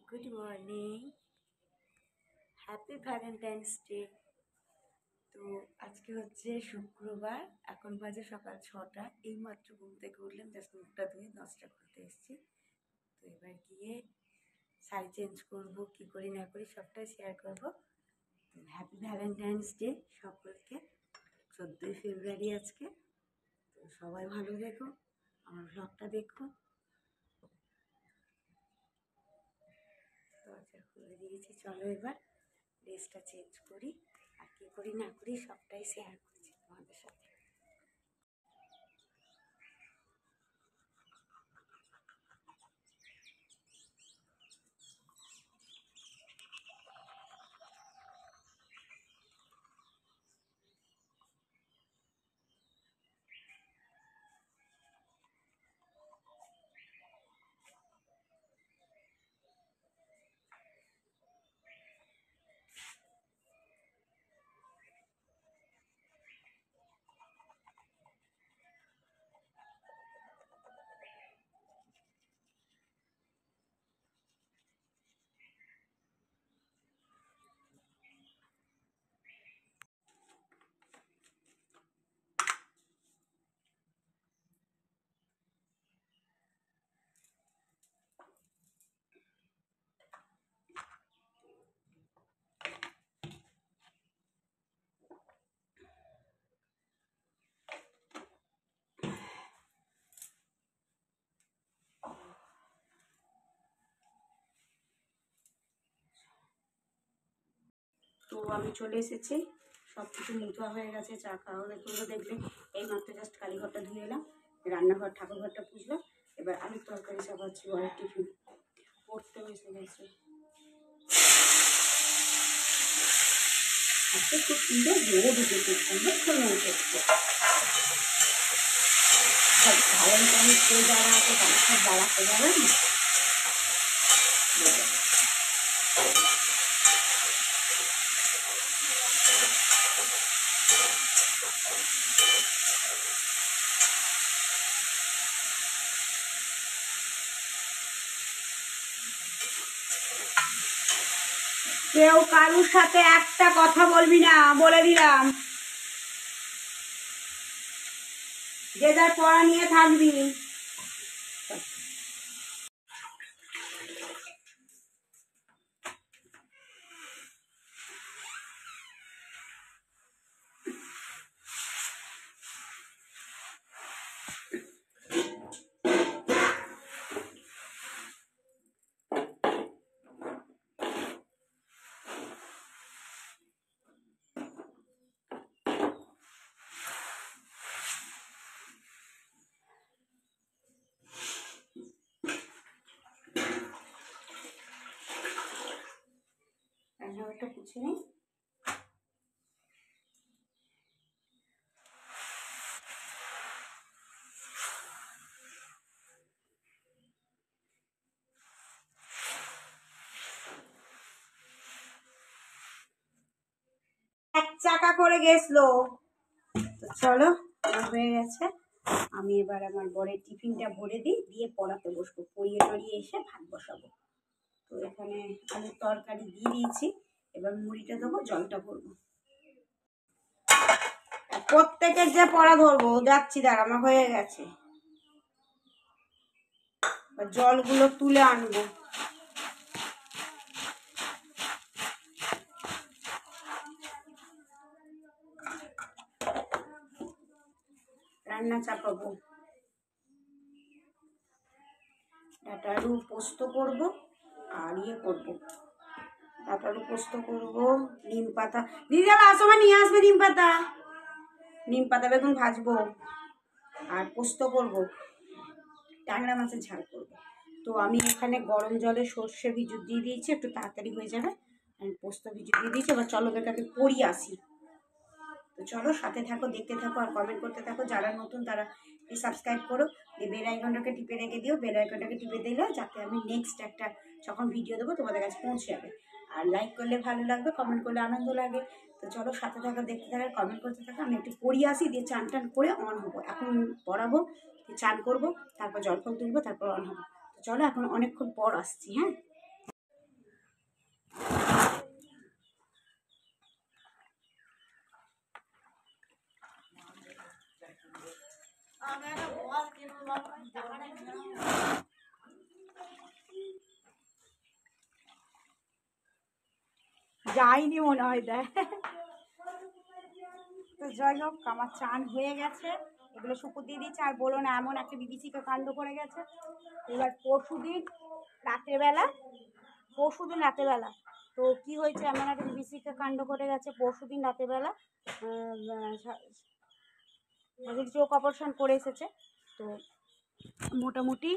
Good morning, happy Valentine's day. তো আজকে হচ্ছে শুক্রবার, এখন বাজে সকাল 6টা। এইমাত্র ঘুম থেকে উঠলাম, জাস্ট মুখটা ধুয়ে নাস্তা করতে এসেছি। তো এবার গিয়ে শাড়ি চেঞ্জ করবো, কী করি না করি সবটাই শেয়ার করবো। তো হ্যাপি ভ্যালেন্টাইন্স ডে সকলকে। 14ই ফেব্রুয়ারি আজকে। তো সবাই ভালো দেখো, আমার ব্লগটা দেখো। দরজা খুলে দিয়েছি, চলো এবার ড্রেসটা চেঞ্জ করি, আর কী করি না করি সবটাই শেয়ার করছি তোমাদের সাথে। তো আমি চলে এসেছি, সব কিছু মুঠোয়া হয়ে গেছে, চা খাওয়া তোমরা দেখলে। এই মাত্র জাস্ট কালীঘরটা ধুয়ে এলাম, রান্নাঘর ঠাকুরঘরটা পুজলাম। এবার আলুর তরকারি সব হচ্ছে, ঘরের টিফিন পড়তেও এসে গেছে। আজকে খুব সুন্দর রোদ উঠেছে, অনেকক্ষণ উঠেছে। সব ভ্যালেন্টাইন্স ডে যারা আছে তারা সব বেড়াতে যাবে না। কেউ কারুর সাথে একটা কথা বলবি না, বলে দিলাম। যে যার পড়া নিয়ে থাকবি। রান্নাঘরটা পুছে নেই। এক চাকা করে গেছলো। তো চলো, আমার হয়ে গেছে। আমি এবার আমার বরের টিফিনটা ভরে দিই, দিয়ে পড়াতে বসবো। পড়িয়ে টড়িয়ে এসে ভাত বসাবো। তো এখানে আলুর তরকারি দিয়ে দিয়েছি, এবার মুড়িটা দেবো, জলটা ভরবো। প্রত্যেকের যে পড়া ধরবো, যাচ্ছি, দাঁড়া, আমার হয়ে গেছে। জলগুলো তুলে আনবো। রান্না চাপাবো, ডাটা আলু পোস্ত করবো, আর করবো ডাটা আলু পোস্ত করবো। নিম পাতা দিদি সময় নিয়ে আসবে, নিম পাতা বেগুন ভাজবো, আর পোস্ত করবো, ট্যাংরা মাছের ঝাল করবো। তো আমি এখানে গরম জলে সর্ষে ভিজু দিয়ে দিয়েছি, একটু তাড়াতাড়ি হয়ে যাবে। আমি পোস্ত ভিজু দিয়ে দিয়েছি। এবার চলো ওদেরকে পড়িয়ে আসি। তো চলো, সাথে থাকো, দেখতে থাকো, আর কমেন্ট করতে থাকো। যারা নতুন তারা প্লিজ সাবস্ক্রাইব করো, এই বেল আইকনটাকে টিপে রেখে দিও। বেল আইকনটাকে টিপে দিলে যাতে আমি নেক্সট একটা যখন ভিডিও দেবো তোমাদের কাছে পৌঁছে যাবে। আর লাইক করলে ভালো লাগবে, কমেন্ট করলে আনন্দ লাগে। তো চলো, সাথে থাকো, দেখতে থাকো, কমেন্ট করতে থাকো। আমি একটু পড়িয়ে আসি, দিয়ে চান টান করে অন হবো। এখন পড়াবো, চান করবো, তারপর জল ফল তুলবো, তারপর অন হবো। তো চলো, এখন অনেকক্ষণ পর আসছি। হ্যাঁ, যাইনি মনে হয় দেয়। তো যাই হোক আমার চান হয়ে গেছে, এগুলো শুকু দিয়ে দিচ্ছে। আর বলো না এমন একটা বিভীষিকা কাণ্ড করে গেছে। এবার পরশুদিন রাত্রেবেলা তো কি হয়েছে, এমন একটা বিভীষিকা কাণ্ড করে গেছে। পরশুদিন রাত্রেবেলা চোখ অপারেশন করে এসেছে। তো মোটামুটি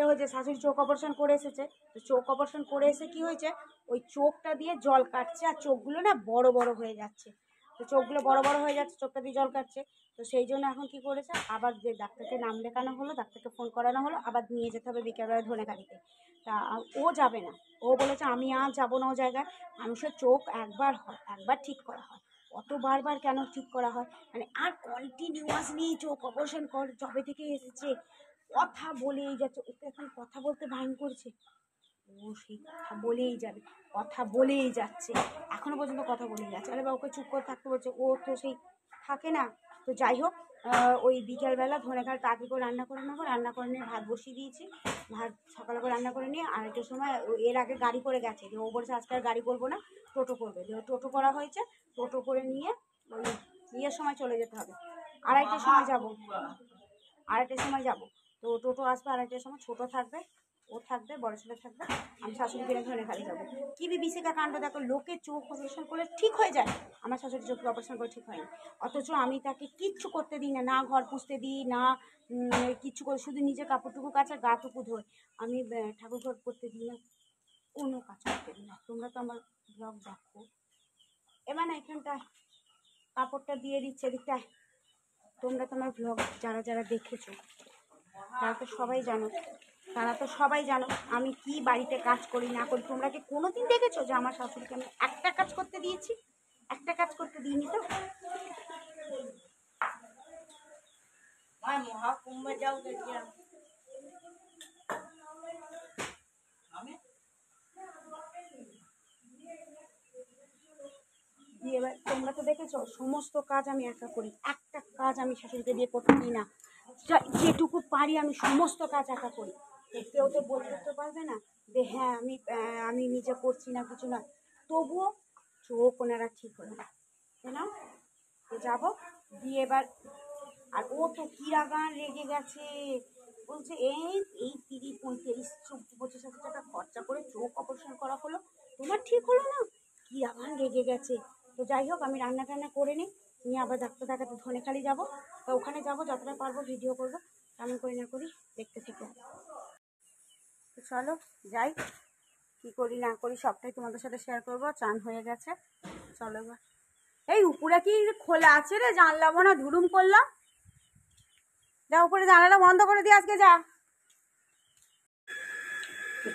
হয়েছে, শাশুড়ি চোখ অপারেশন করে এসেছে। তো চোখ অপারেশন করে এসে কি হয়েছে, ওই চোখটা দিয়ে জল কাটছে আর চোখগুলো না বড় বড় হয়ে যাচ্ছে। তো চোখগুলো বড় বড় হয়ে যাচ্ছে, চোখটা দিয়ে জল কাটছে। তো সেই জন্য এখন কি করেছে, আবার যে ডাক্তারকে নাম লেখানো হলো, ডাক্তারকে ফোন করানো হলো, আবার নিয়ে যেতে হবে বিকেলবেলা ধনেখালিতে। তা ও যাবে না, ও বলেছে আমি আর যাবো না ও জায়গায়। মানুষের চোখ একবার হয়, একবার ঠিক করা হয়, অত বারবার কেন ঠিক করা হয়? মানে আর কন্টিনিউয়াসলি চোখ অপারেশন যবে থেকে এসেছে কথা বলেই যাচ্ছে। ওকে এখন কথা বলতে বারণ করছে, ও সেই কথা বলেই যাবে, কথা বলেই যাচ্ছে, এখনো পর্যন্ত কথা বলেই যাচ্ছে। আরে বা ওকে চুপ করে থাকতে বলছে, ও তো সেই থাকে না। তো যাই হোক, ওই বিকেলবেলা ধনেখাল তাকে করে রান্না করে নেবো, রান্না করে নিয়ে ভাত বসিয়ে দিয়েছি। ভাত সকালে করে রান্না করে নিয়ে আরেকটার সময় এর আগে গাড়ি করে গেছে, যে ও বলছে আজকে আর গাড়ি করবো না, টোটো করবে। যে টোটো করা হয়েছে, টোটো করে নিয়ে ওই ইয়ের সময় চলে যেতে হবে, আড়াইটার সময় যাবো। তো টোটো আসবে আড়াইটার সময়, ছোটো থাকবে, ও থাকবে, বড় ছেলে থাকবে, আমি শাশুড়ি কিনে ধনেখালি যাবো। কি বিভীষিকা কাণ্ড দেখো, লোকে চোখ অপারেশন করে ঠিক হয়ে যায়, আমার শাশুড়ি চোখ অপারেশন করে ঠিক হয়নি। অথচ আমি তাকে কিচ্ছু করতে দিই না, না ঘর পুষতে দিই না, কিচ্ছু করে, শুধু নিজের কাপড়টুকু কাচা, গাটুকু ধোয়, আমি ঠাকুর ঘর করতে দিই না, কোনো কাজ করতে দিই না। তোমরা তো আমার ব্লগ দেখো, এবার না এখানটায় কাপড়টা দিয়ে দিচ্ছে এদিকটায়। তোমরা তো আমার ব্লগ যারা যারা দেখেছো তারা তো সবাই জানো আমি কি বাড়িতে কাজ করি না করি। তোমরা কি কোনোদিন দেখেছো যে আমার শাশুড়িকে আমি একটা কাজ করতে দিয়েছি? একটা কাজ করতে দিইনি তো। মহাকুম্ভে যাও দেখলাম, দিয়ে এবার তোমরা তো দেখেছো সমস্ত কাজ আমি একা করি, একটা কাজ আমি শাশুড়িকে দিয়ে করতে দিই না। যেটুকু পারি আমি সমস্ত কাজ একা করি। কেউ তো বলতে পারবে না যে হ্যাঁ আমি নিজে করছি না, কিছু না। তবুও চোখ ওনারা ঠিক হলো না, তাই না? তো যাবো দিয়ে এবার, আর ও তো কিরাগান রেগে গেছে, বলছে এই 30-35-40-50 হাজার টাকা খরচা করে চোখ অপারেশন করা হলো, তোমার ঠিক হলো না, কিরাগান রেগে গেছে। তো যাই হোক, আমি রান্না টান্না করে নিয়ে আবার ডাক্তার দেখাতে ধনেখালি যাবো। তো ওখানে যাবো, যতটা পারবো ভিডিও করবো, কেমন করি না করি দেখতে থেকো। তো চলো যাই, কি করি না করি সবটাই তোমাদের সাথে শেয়ার করবো। চান হয়ে গেছে, চলো এবার। এই উপরে কি খোলা আছে রে, জানলাম না, ধুরুম করলাম। যা উপরে জানালা বন্ধ করে দিয়ে আজকে যা।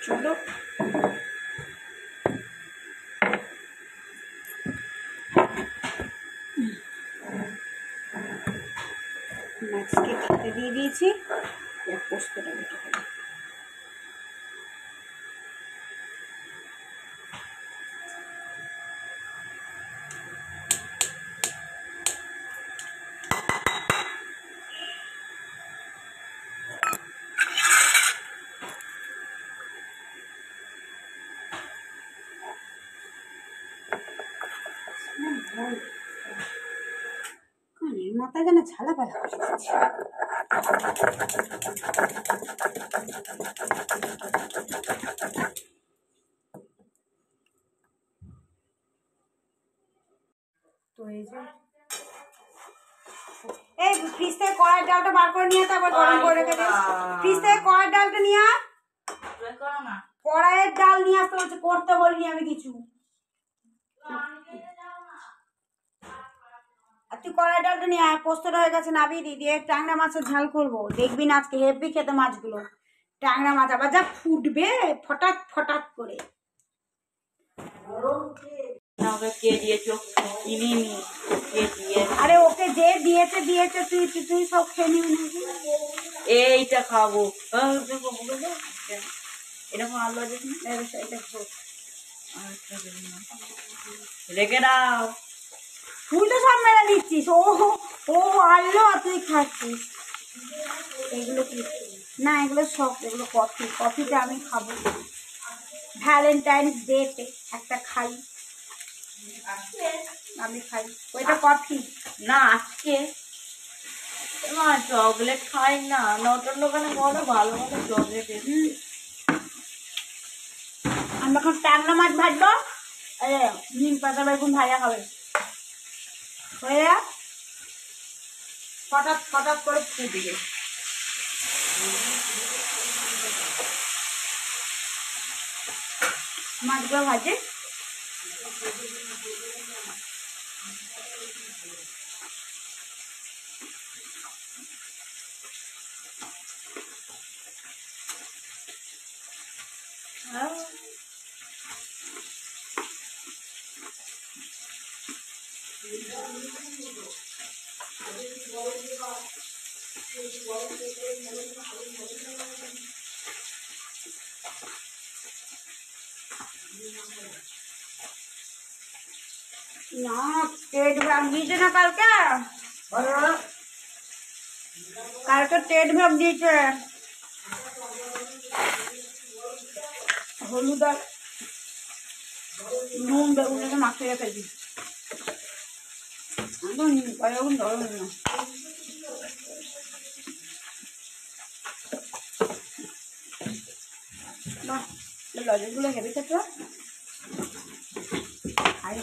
চলো মাছকে খেতে দিয়ে দিয়েছি, পোস্তটা রেখে দেবো। কানের মাথা যেন ঝালাপালা করে দিচ্ছে। তো এই যে এই ফ্রিজ থেকে কড়াইয়ের ডালটা বার করে নিয়ে তারপর গরম করে রেখে দে। ফ্রিজ থেকে কড়াইয়ের ডালটা নিয়ে আয়, কড়াইয়ের ডাল নিয়ে আসতে বলছে, করতে বলিনি আমি কিছু। আর তুই কড়াই ডালটা নিয়ে আয়, পোস্তটা হয়ে গেছে, নাবিয়ে দিয়ে ট্যাংরা মাছের ঝাল করবো, দেখবি না আজকে হেভি খেতে মাছগুলো। ট্যাংরা মাছ আবার যা ফুটবে ফটাত ফটাত করে। আরে ওকে যে দিয়েছে তুই সব খেয়ে নিবি নাকি? এইটা খাবো, এরকম আলু আছে কি? এটা খোল। আচ্ছা রেখে দাও। তুই তো সব মেলা দিচ্ছিস। ও ও আনলো আর তুই খাচ্ছিস। এগুলো কি না, এগুলো সব, এগুলো কফি। কফিটা আমি খাবো ভ্যালেন্টাইন্স ডেতে একটা খাই, আমি খাই ওইটা কফি। না আজকে মা চকলেট খাই না, নতুন দোকানে বলো ভালো ভালো চকলেট এসেছে। আমি এখন ট্যাংরা মাছ ভাজবো, নিম পাতা বেগুন ভাজা খাবে হয়ে যা, ফটাফট ফটাফট করে ফুটবে। মাছগুলো ভাজে না, টেট ভাগ দিয়েছে না কালকে, কালকে টেট ভাগ দিয়েছে। হলুদ আর নুন বেগুনটাকে মাখিয়ে রেখেছি, একদম এখন ধরো না। বাহ, লজেসগুলো হেভি খেতে খাই।